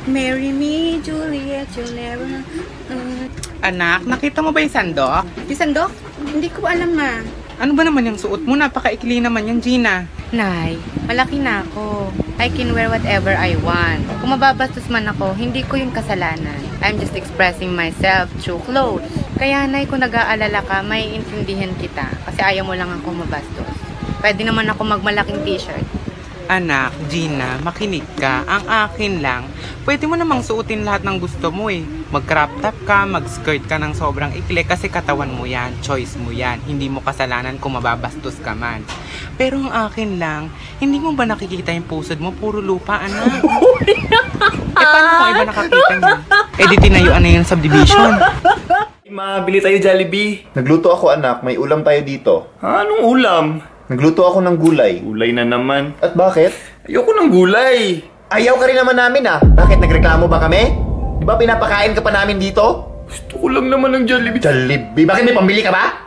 Marry me, Juliet, you'll never... Anak, nakita mo ba yung sandok? Yung sandok? Hindi ko alam nga. Ano ba naman yung suot mo? Napakaikli naman yan, Gina. Nay, malaki na ako. I can wear whatever I want. Kung mababastos man ako, hindi ko yung kasalanan. I'm just expressing myself through clothes. Kaya Nay, kung nag-aalala ka, may intindihan kita. Kasi ayaw mo lang ako mabastos. Pwede naman ako magmalaking t-shirt. Anak, Gina, makinig ka. Ang akin lang, pwede mo namang suotin lahat ng gusto mo eh. Mag-crop top ka, mag-skirt ka ng sobrang ikli kasi katawan mo yan, choice mo yan. Hindi mo kasalanan kung mababastos ka man. Pero ang akin lang, hindi mo ba nakikita yung pusod mo? Puro lupa, anak. Paano kung iba nakakita niya? Eh di tinayuan na yung subdivision. Mabili tayo Jollibee. Nagluto ako anak, may ulam tayo dito. Anong ulam? Nagluto ako ng gulay. Gulay na naman. At bakit? Ayoko ng gulay. Ayaw ka rin naman namin ah. Bakit nagreklamo ba kami? Di ba pinapakain ka pa namin dito? Gusto ko lang naman ng Jollibee. Jollibee? Bakit may pambili ka ba?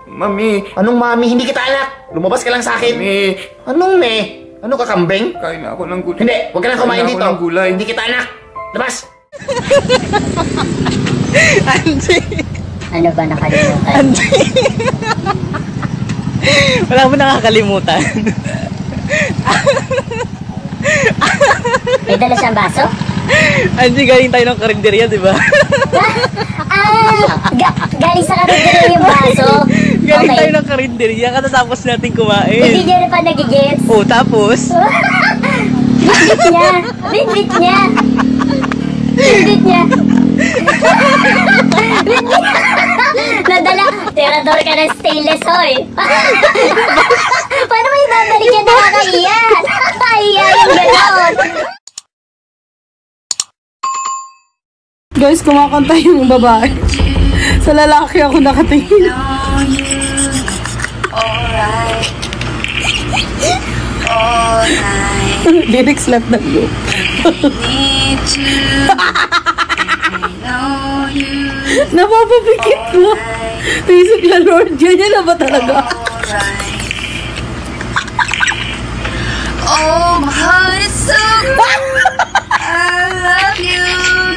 Mami. Anong mami? Hindi kita anak. Lumabas ka lang sa akin. Mami. Anong me? Ano ka kambing? Kain na ako ng gulay. Hindi, huwag ka nang kumain Kain dito. ako ng gulay. Hindi kita anak. Labas! Angie! Ano ba nakalimutan? Angie! Wala mo nakakalimutan. May dala siyang baso? Angie, galing tayo ng karinderya, di ba? Galing sa karinderya yung baso. Galing tayo ng karinderya, katatapos natin kumain. Hindi niya na pa nagigets. Oh, tapos? Bitbit niya. Bitbit niya. Bitbit niya. Bitbit niya. Nadala. Tirador ka ng stainless, hoy. Paano mo ibabalik yan? Nakakahiya. Nakakahiya yung gano'n. Guys, kumakanta yung babae. Sa lalaki ako nakatingin. Alright. Alright. Lyrics left na go. Need to know you. Napapapikit ko. Naisip na Lord, ganyan na ba talaga? Alright. Oh, my heart is so I love you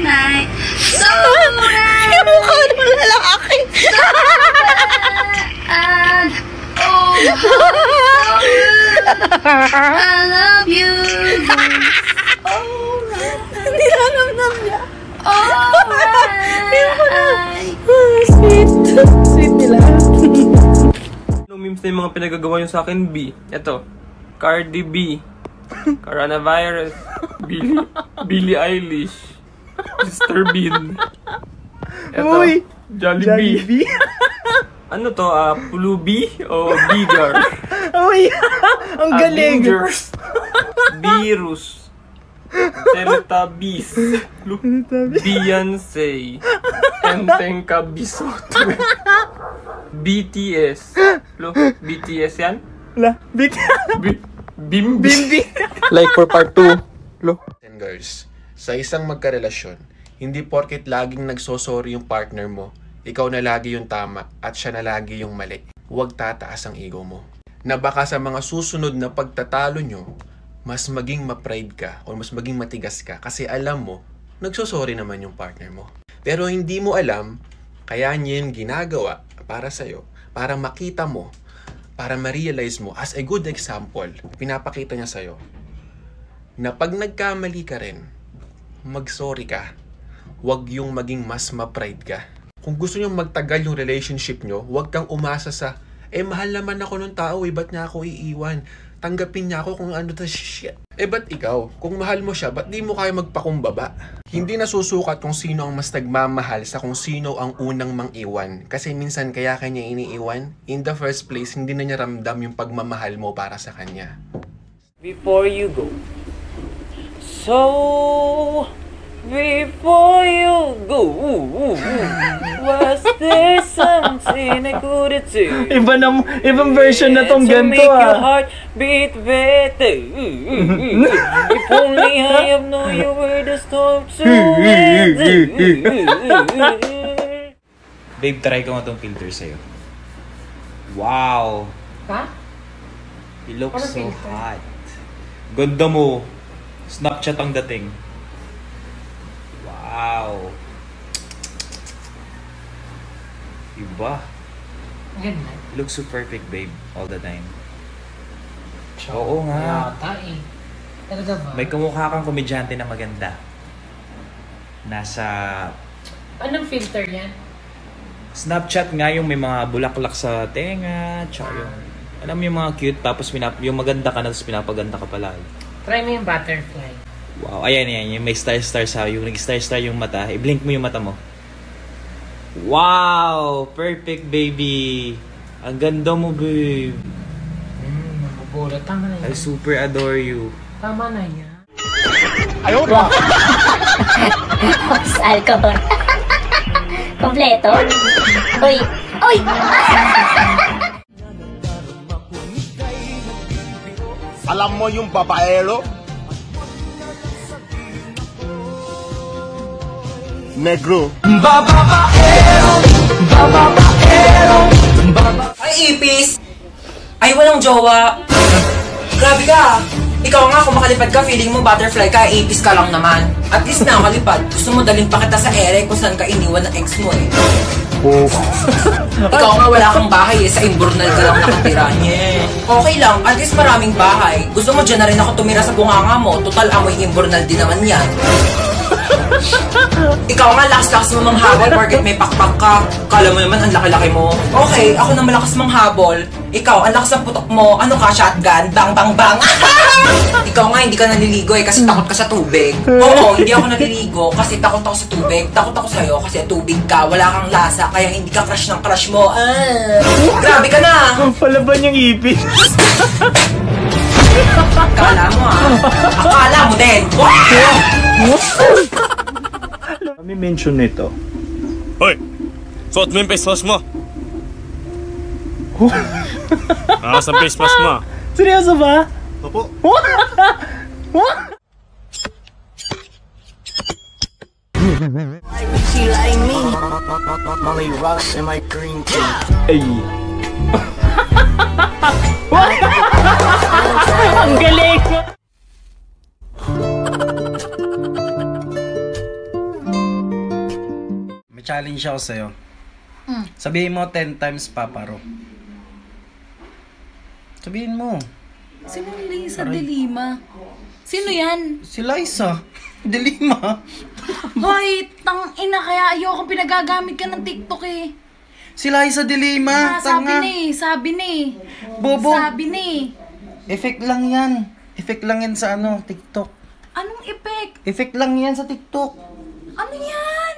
night. So right. Yung mukha ng lalaki. So and oh, my heart is so I love you. Alright. Hindi naramdam niya. Alright. Sweet. Sweet nila. Ano memes na yung mga pinagagawa nyo sa akin, B? Ito. Cardi B. Coronavirus. Billie Eilish. Mr. Bean. Ito. Uy! Jollibee. Ano to? Pulubi o Bigar? Uy! Ang galing! Avengers. Virus. Teletubbies. Beyonce. Entenka Bisoto. BTS. BTS yan? La, Bimbi. Like for part 2. And girls, sa isang magkarelasyon, hindi porket laging nagsosorry yung partner mo, ikaw na lagi yung tama at siya na lagi yung mali. Huwag tataas ang ego mo. Na baka sa mga susunod na pagtatalo nyo, mas maging ma-pride ka o mas maging matigas ka kasi alam mo, nagsosorry naman yung partner mo. Pero hindi mo alam, kaya niya yung ginagawa para sa'yo, para makita mo, para ma-realize mo, as a good example, pinapakita niya sa'yo, na pag nagkamali ka rin, mag-sorry ka. Huwag yung maging mas ma-pride ka. Kung gusto nyo magtagal yung relationship nyo, huwag kang umasa sa, mahal naman ako ng tao, ba't niya ako iiwan? Tanggapin niya ako kung ano ta shit. Ba't ikaw? Kung mahal mo siya, ba't di mo kaya magpakumbaba? Hindi nasusukat kung sino ang mas nagmamahal sa kung sino ang unang mang-iwan. Kasi minsan kaya kanya iniiwan, in the first place, hindi na niya ramdam yung pagmamahal mo para sa kanya. Before you go. So, before you go, was there something I couldn't do? Ibang version na tong to ganito make your ah. heart beat better. If only I have known you were the storm to end. Babe, try ko nga tong filter sa'yo. Wow! Ha? You look Ano so filter? hot. Ganda mo. Snapchat ang dating. Wow. Iba. Maganda. You look so perfect, babe. All the time. Oo nga. Yata eh. Talaga ba? May kamukha kang komedyante na maganda. Nasa Anong filter yan? Snapchat nga yung may mga bulaklak sa tenga, tsaka yung, alam mo yung mga cute, tapos yung maganda ka na, tapos pinapaganda ka pala. Try mo yung butterfly. Wow, ayan, yung may star-star sa, yung nag-star-star yung mata. I-blink mo yung mata mo. Wow! Perfect, baby! Ang ganda mo, babe. Mabubulat. Tama na I yan. super adore you. Tama na yan. Ops, alcohol. Kompleto. Uy! Uy! Alam mo yung babaero? Negro. Ay, ipis! Ay, walang jowa! Grabe ka! Ikaw nga, kung makalipad ka, feeling mo butterfly ka, ipis ka lang naman. At least na makalipad. Gusto mo dalhin pa kita sa ere kung saan ka iniwan ng ex mo eh. Ikaw nga, wala kang bahay eh. Sa Imbornal ka lang nakatira. Yeah. Okay lang, at least maraming bahay. Gusto mo dyan na rin ako tumira sa bunganga mo. Total, amoy Imbornal din naman yan. Ikaw nga, lakas-lakas mo manghabol porket may pakpak ka. Kala mo naman, ang laki-laki mo. Okay, ako na malakas manghabol. Ikaw, ang lakas ng putok mo. Ano ka, shotgun? Bang, bang, bang! Ikaw nga, hindi ka naliligo eh kasi takot ka sa tubig. Oo, hindi ako naliligo kasi takot ako sa tubig. Takot ako sa'yo kasi tubig ka. Wala kang lasa, kaya hindi ka crush ng crush mo. Grabe ka na! Palaban yung ipis. Akala mo Akala mo din! Kami mention nito. Hoy! Suot mo yung face mask mo! Sa face mask mo! Seryoso ba? Opo! Ay. Ang galing! May challenge ako sa'yo. Sabihin mo 10 times paparo. Sabihin mo. Sino yung Liza de Lima? Sino yan? Si Liza de Lima. Hoy, tang ina, kaya ayoko pinagagamit ka ng TikTok eh. Si Liza de Lima. Tanga. Sabi ni. Bobo. Sabi ni. Effect lang yan. Effect lang yan sa TikTok. Anong effect? Effect lang yan sa TikTok. Ano yan?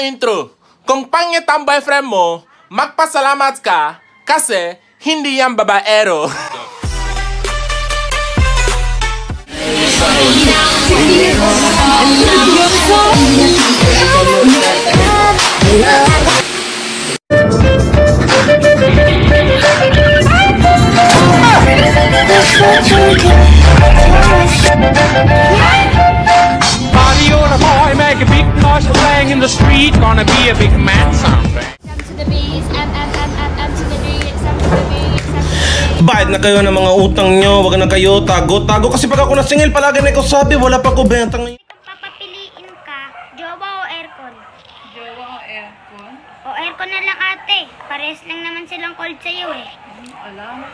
Intro. Kung pangit ang boyfriend mo, magpasalamat ka kasi hindi yan babaero. Party on a boy, make a big noise, playing in the street, gonna be a big man someday. Bayad na kayo ng mga utang nyo, wag na kayo tago-tago kasi pag ako nasingil palagi na ikaw sabi wala pa ko benta ngayon. Papapiliin ka, jowa o aircon? Jowa o aircon? O aircon na lang ate, parehas lang naman silang cold sa'yo eh. Alam.